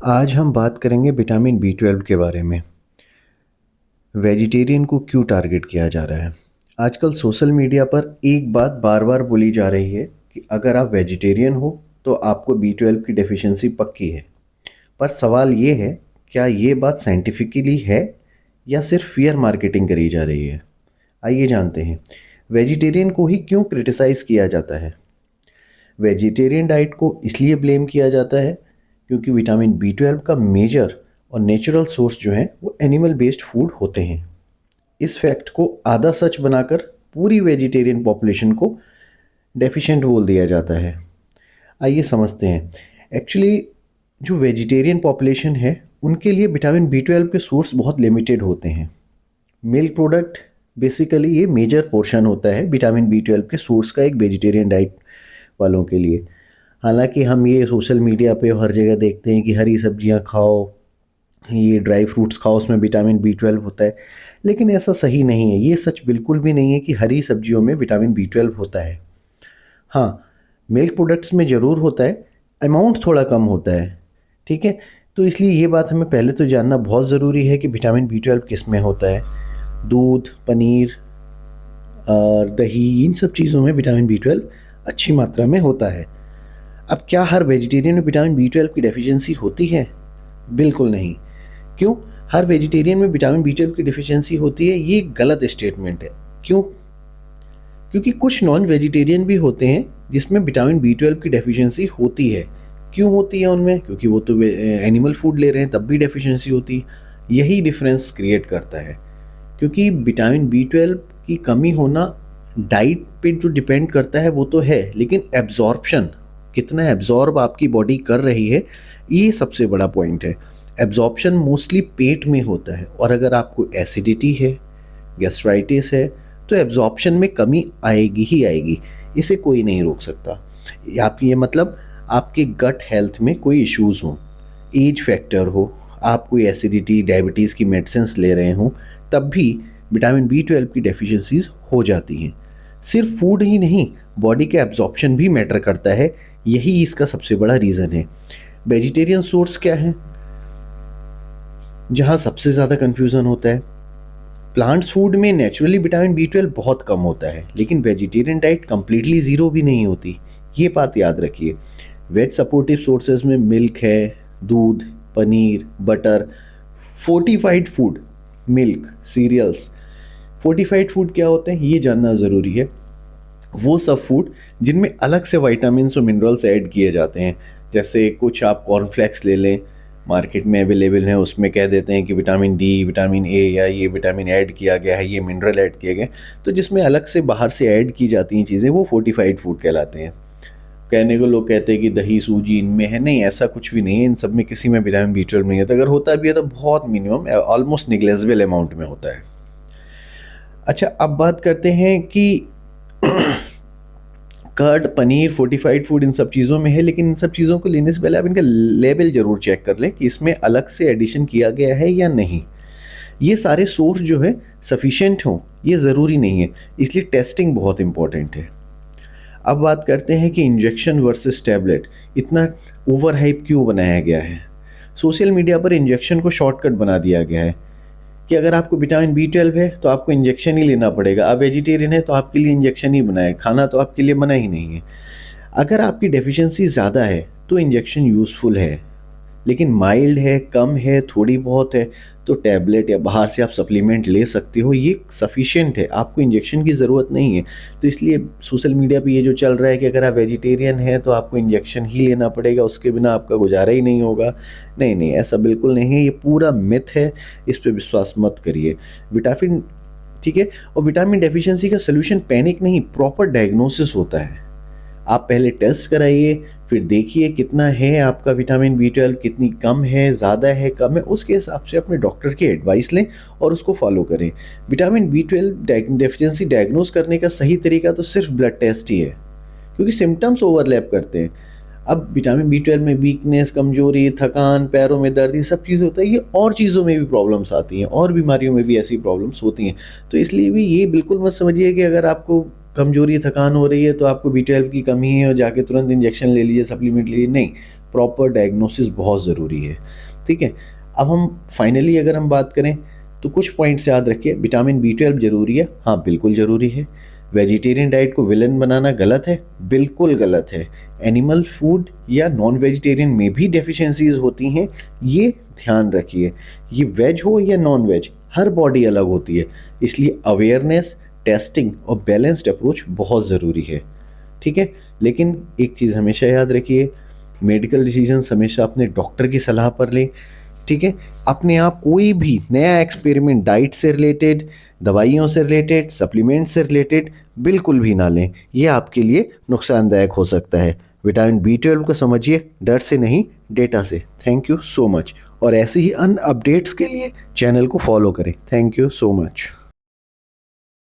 आज हम बात करेंगे विटामिन बी 12 के बारे में। वेजिटेरियन को क्यों टारगेट किया जा रहा है? आजकल सोशल मीडिया पर एक बात बार बार बोली जा रही है कि अगर आप वेजिटेरियन हो तो आपको बी 12 की डेफिशिएंसी पक्की है। पर सवाल ये है, क्या ये बात साइंटिफिकली है या सिर्फ फियर मार्केटिंग करी जा रही है? आइए जानते हैं, वेजिटेरियन को ही क्यों क्रिटिसाइज़ किया जाता है। वेजिटेरियन डाइट को इसलिए ब्लेम किया जाता है क्योंकि विटामिन बी 12 का मेजर और नेचुरल सोर्स जो है वो एनिमल बेस्ड फूड होते हैं। इस फैक्ट को आधा सच बनाकर पूरी वेजिटेरियन पॉपुलेशन को डेफिशिएंट बोल दिया जाता है। आइए समझते हैं। एक्चुअली जो वेजिटेरियन पॉपुलेशन है उनके लिए विटामिन बी 12 के सोर्स बहुत लिमिटेड होते हैं। मिल्क प्रोडक्ट बेसिकली ये मेजर पोर्शन होता है विटामिन बी 12 के सोर्स का एक वेजिटेरियन डाइट वालों के लिए। हालांकि हम ये सोशल मीडिया पे हर जगह देखते हैं कि हरी सब्जियां खाओ, ये ड्राई फ्रूट्स खाओ, उसमें विटामिन बी 12 होता है, लेकिन ऐसा सही नहीं है। ये सच बिल्कुल भी नहीं है कि हरी सब्जियों में विटामिन बी 12 होता है। हाँ, मिल्क प्रोडक्ट्स में ज़रूर होता है, अमाउंट थोड़ा कम होता है, ठीक है। तो इसलिए ये बात हमें पहले तो जानना बहुत ज़रूरी है कि विटामिन बी 12 किस में होता है। दूध, पनीर और दही, इन सब चीज़ों में विटामिन बी 12 अच्छी मात्रा में होता है। अब क्या हर वेजिटेरियन में विटामिन बी 12 की डेफिशिएंसी होती है? बिल्कुल नहीं। क्यों? हर वेजिटेरियन में विटामिन बी 12 की डेफिशिएंसी होती है, ये गलत स्टेटमेंट है। क्यों? क्योंकि कुछ नॉन वेजिटेरियन भी होते हैं जिसमें विटामिन बी 12 की डेफिशिएंसी होती है। क्यों होती है उनमें? क्योंकि वो तो एनिमल फूड ले रहे हैं, तब भी डेफिशिएंसी होती है। यही डिफरेंस क्रिएट करता है, क्योंकि विटामिन बी 12 की कमी होना डाइट पे जो डिपेंड करता है वो तो है, लेकिन एब्जॉर्प्शन, कितना एब्जॉर्ब आपकी बॉडी कर रही है, ये सबसे बड़ा पॉइंट है। एब्जॉर्प्शन मोस्टली पेट में होता है, और अगर आपको एसिडिटी है, गैस्ट्राइटिस है, तो एब्जॉर्प्शन में कमी आएगी ही आएगी। इसे कोई नहीं रोक सकता। आप ये मतलब आपके गट हेल्थ में कोई इश्यूज़ हों, एज फैक्टर हो, आप कोई एसिडिटी, डायबिटीज़ की मेडिसिन ले रहे हों, तब भी विटामिन बी 12 की डेफिशिएंसीज हो जाती हैं। सिर्फ फूड ही नहीं, बॉडी के एब्जॉर्प्शन भी मैटर करता है। यही इसका सबसे बड़ा रीज़न है। वेजिटेरियन सोर्स क्या है, जहाँ सबसे ज़्यादा कन्फ्यूज़न होता है? प्लांट्स फूड में नेचुरली विटामिन बी 12 बहुत कम होता है, लेकिन वेजिटेरियन डाइट कम्प्लीटली ज़ीरो भी नहीं होती। ये बात याद रखिए। वेज सपोर्टिव सोर्सेज में मिल्क है, दूध, paneer, butter, fortified food, milk, cereals. Fortified food क्या होते हैं ये जानना ज़रूरी है। वो सब फूड जिनमें अलग से विटामिन्स और मिनरल्स ऐड किए जाते हैं। जैसे कुछ आप कॉर्नफ्लेक्स ले लें, मार्केट में अवेलेबल हैं, उसमें कह देते हैं कि विटामिन डी, विटामिन ए या ये विटामिन ऐड किया गया है, ये मिनरल ऐड किए गए। तो जिसमें अलग से बाहर से ऐड की जाती हैं चीज़ें, वो फोर्टिफाइड फूड कहलाते हैं। कहने को लोग कहते हैं कि दही, सूजी इनमें है, नहीं, ऐसा कुछ भी नहीं है। इन सब में किसी में विटामिन बी 12 नहीं होता। अगर होता भी है तो बहुत मिनिमम, ऑलमोस्ट निग्लेजिबल अमाउंट में होता है। अच्छा, अब बात करते हैं कि कर्ड, पनीर, फोर्टिफाइड फूड इन सब चीज़ों में है, लेकिन इन सब चीज़ों को लेने से पहले आप इनका लेबल ज़रूर चेक कर लें कि इसमें अलग से एडिशन किया गया है या नहीं। ये सारे सोर्स जो है सफिशिएंट हों, ये ज़रूरी नहीं है, इसलिए टेस्टिंग बहुत इंपॉर्टेंट है। अब बात करते हैं कि इंजेक्शन वर्सेस टैबलेट इतना ओवर हाइप क्यों बनाया गया है। सोशल मीडिया पर इंजेक्शन को शॉर्टकट बना दिया गया है कि अगर आपको विटामिन बी 12 है तो आपको इंजेक्शन ही लेना पड़ेगा। आप वेजिटेरियन है तो आपके लिए इंजेक्शन ही बना है, खाना तो आपके लिए बना ही नहीं है। अगर आपकी डेफिशिएंसी ज़्यादा है तो इंजेक्शन यूज़फुल है, लेकिन माइल्ड है, कम है, थोड़ी बहुत है, तो टैबलेट या बाहर से आप सप्लीमेंट ले सकते हो, ये सफिशिएंट है, आपको इंजेक्शन की ज़रूरत नहीं है। तो इसलिए सोशल मीडिया पे ये जो चल रहा है कि अगर आप वेजिटेरियन हैं तो आपको इंजेक्शन ही लेना पड़ेगा, उसके बिना आपका गुजारा ही नहीं होगा, नहीं नहीं, ऐसा बिल्कुल नहीं है। ये पूरा मिथ है, इस पर विश्वास मत करिए। विटामिन, ठीक है, और विटामिन डेफिशिएंसी का सोल्यूशन पैनिक नहीं, प्रॉपर डायग्नोसिस होता है। आप पहले टेस्ट कराइए, फिर देखिए कितना है आपका विटामिन बी 12, कितनी कम है, ज़्यादा है, कम है, उसके हिसाब से अपने डॉक्टर की एडवाइस लें और उसको फॉलो करें। विटामिन बी 12 डेफिशिएंसी डायग्नोस करने का सही तरीका तो सिर्फ ब्लड टेस्ट ही है, क्योंकि सिम्टम्स ओवरलैप करते हैं। अब विटामिन बी 12 में वीकनेस, कमजोरी, थकान, पैरों में दर्द, ये सब चीज़ें होता है। ये और चीज़ों में भी प्रॉब्लम्स आती हैं, और बीमारियों में भी ऐसी प्रॉब्लम्स होती हैं। तो इसलिए भी ये बिल्कुल मत समझिए कि अगर आपको कमजोरी, थकान हो रही है तो आपको बी 12 की कमी है और जाके तुरंत इंजेक्शन ले लीजिए, सप्लीमेंट लीजिए, नहीं। प्रॉपर डायग्नोसिस बहुत ज़रूरी है। ठीक है, अब हम फाइनली अगर हम बात करें तो कुछ पॉइंट्स याद रखिए। विटामिन B12 ज़रूरी है, हाँ बिल्कुल ज़रूरी है। वेजिटेरियन डाइट को विलन बनाना गलत है, बिल्कुल गलत है। एनिमल फूड या नॉन वेजिटेरियन में भी डेफिशिएंसीज होती हैं, ये ध्यान रखिए। ये वेज हो या नॉन वेज, हर बॉडी अलग होती है, इसलिए अवेयरनेस, टेस्टिंग और बैलेंस्ड अप्रोच बहुत ज़रूरी है। ठीक है, लेकिन एक चीज़ हमेशा याद रखिए, मेडिकल डिसीजंस हमेशा अपने डॉक्टर की सलाह पर लें। ठीक है, अपने आप कोई भी नया एक्सपेरिमेंट डाइट से रिलेटेड, दवाइयों से रिलेटेड, सप्लीमेंट से रिलेटेड बिल्कुल भी ना लें, ये आपके लिए नुकसानदायक हो सकता है। विटामिन B12 को समझिए डर से नहीं, डेटा से। थैंक यू सो मच, और ऐसे ही अन्य अपडेट्स के लिए चैनल को फॉलो करें। Thank you so much.